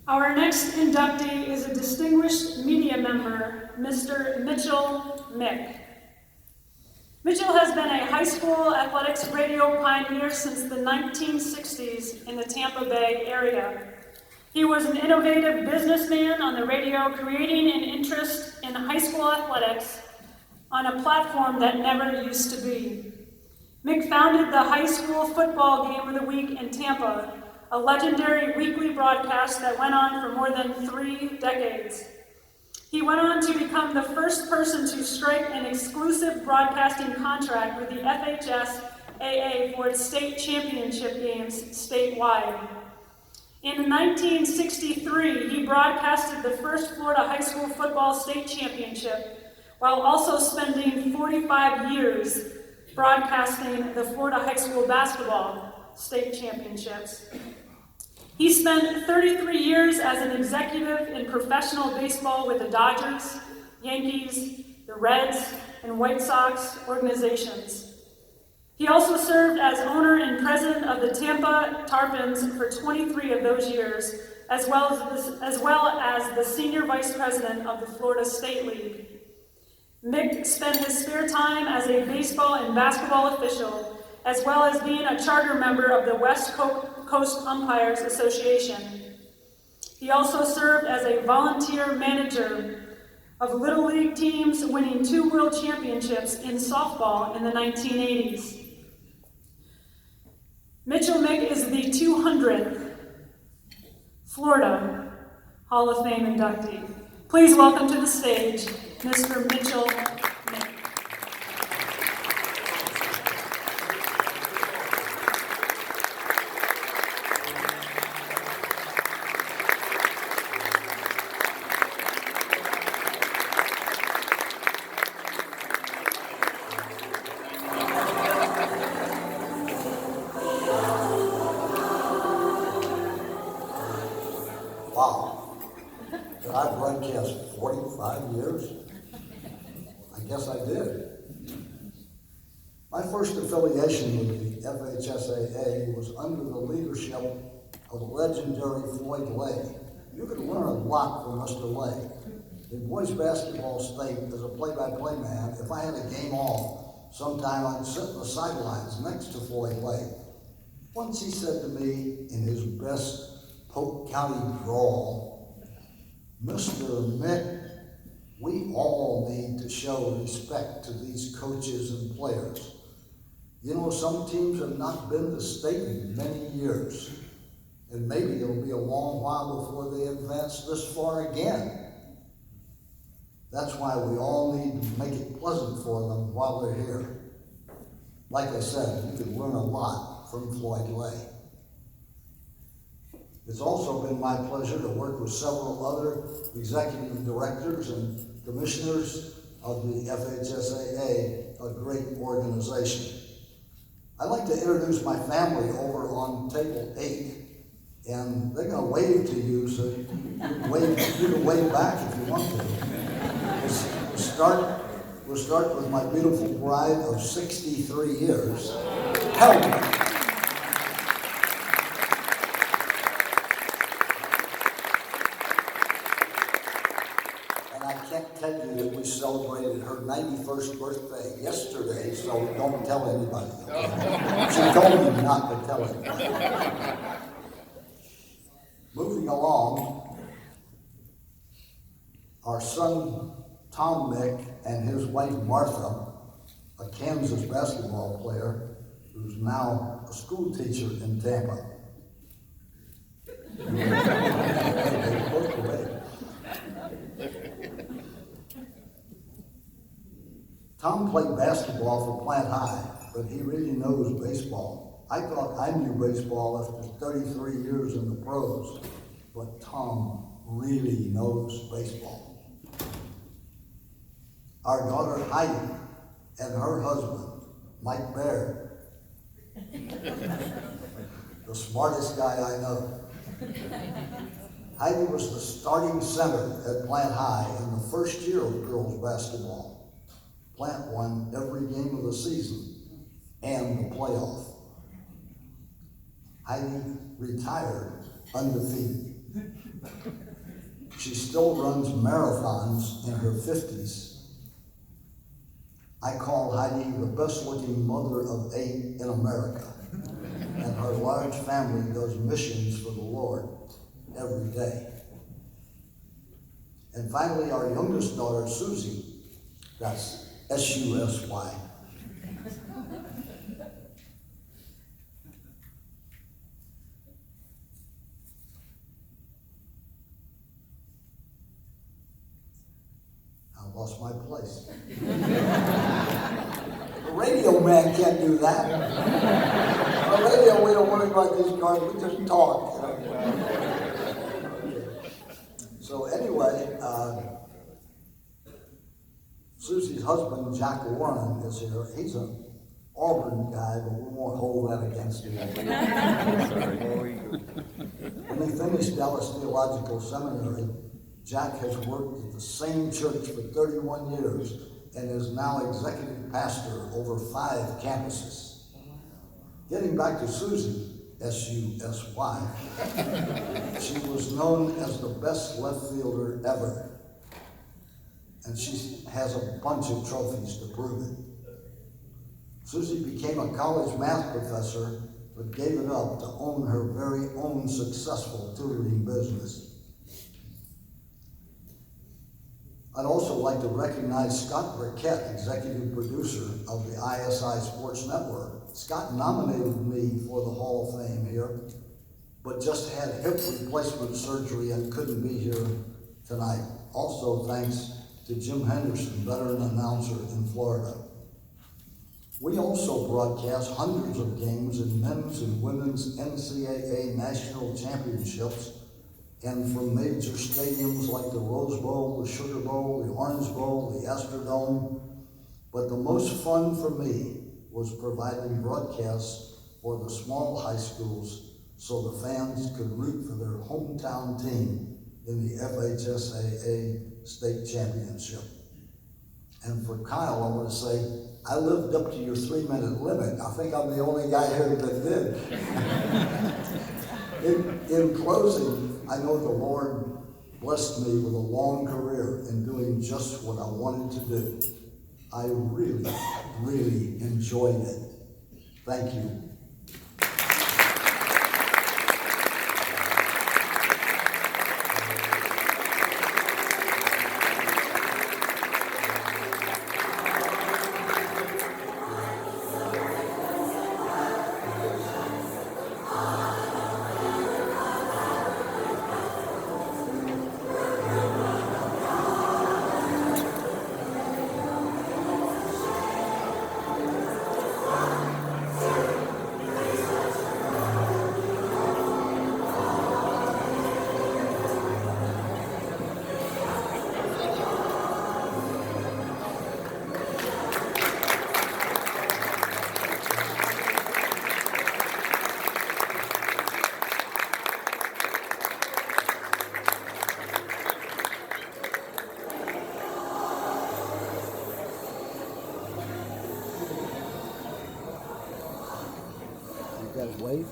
Our next inductee is a distinguished media member, Mr. Mick. Mitchell has been a high school athletics radio pioneer since the 1960s in the Tampa Bay area. He was an innovative businessman on the radio, creating an interest in high school athletics on a platform that never used to be. Mick founded the High School Football Game of the Week in Tampa, a legendary weekly broadcast that went on for more than 3 decades. He went on to become the first person to strike an exclusive broadcasting contract with the FHSAA for its state championship games statewide. In 1963, he broadcasted the first Florida high school football state championship, while also spending 45 years broadcasting the Florida high school basketball state championships. He spent 33 years as an executive in professional baseball with the Dodgers, Yankees, the Reds, and White Sox organizations. He also served as owner and president of the Tampa Tarpons for 23 of those years, as well as the senior vice president of the Florida State League. Mick spent his spare time as a baseball and basketball official, as well as being a charter member of the West Coast Umpires Association. He also served as a volunteer manager of Little League teams, winning 2 world championships in softball in the 1980s. Mitchell Mick is the 200th Florida Hall of Fame inductee. Please welcome to the stage, Mr. Mitchell Mick. Wow, did I broadcast 45 years? I guess I did. My first affiliation with the FHSAA was under the leadership of the legendary Floyd Lay. You could learn a lot from Mr. Lay. In boys basketball state, as a play-by-play man, if I had a game off, sometime I'd sit in the sidelines next to Floyd Lay. Once he said to me in his best Polk County drawl, "Mr. Mick, we all need to show respect to these coaches and players. You know, some teams have not been to state in many years, and maybe it'll be a long while before they advance this far again. That's why we all need to make it pleasant for them while they're here." Like I said, you could learn a lot from Floyd Lay. It's also been my pleasure to work with several other executive directors and commissioners of the FHSAA, a great organization. I'd like to introduce my family over on table 8, and they're going to wave to you, so you can wave back if you want to. We'll start with my beautiful bride of 63 years, Helen. Tell you that we celebrated her 91st birthday yesterday, so don't tell anybody. Okay? She told me not to tell anybody. Moving along, our son Tom Mick and his wife Martha, a Kansas basketball player who's now a school teacher in Tampa. They work away. Tom played basketball for Plant High, but he really knows baseball. I thought I knew baseball after 33 years in the pros, but Tom really knows baseball. Our daughter Heidi and her husband, Mike Baird, the smartest guy I know. Heidi was the starting center at Plant High in the first year of girls basketball. Plant won every game of the season and the playoff. Heidi retired undefeated. still runs marathons in her 50s. I call Heidi the best-looking mother of 8 in America, and her large family does missions for the Lord every day. And finally, our youngest daughter, Susie, that's S-U-S-Y. I lost my place. The radio man can't do that. On the radio, we don't worry about these cards, we just talk. You know? So anyway, Susie's husband, Jack Warren, is here. He's an Auburn guy, but we won't hold that against him. When he finished Dallas Theological Seminary, Jack has worked at the same church for 31 years and is now executive pastor over 5 campuses. Getting back to Susie, S-U-S-Y, she was known as the best left fielder ever. And she has a bunch of trophies to prove it. Susie became a college math professor, but gave it up to own her very own successful tutoring business. I'd also like to recognize Scott Burkett, executive producer of the ISI Sports Network. Scott nominated me for the Hall of Fame here, but just had hip replacement surgery and couldn't be here tonight. Also, thanks to Jim Henderson, veteran announcer in Florida. We also broadcast hundreds of games in men's and women's NCAA national championships, and from major stadiums like the Rose Bowl, the Sugar Bowl, the Orange Bowl, the Astrodome. But the most fun for me was providing broadcasts for the small high schools so the fans could root for their hometown team in the FHSAA state championship. And for Kyle, I want to say, I lived up to your 3-minute limit. I think I'm the only guy here that did. In closing, I know the Lord blessed me with a long career in doing just what I wanted to do. I really, really enjoyed it. Thank you. Guys wave.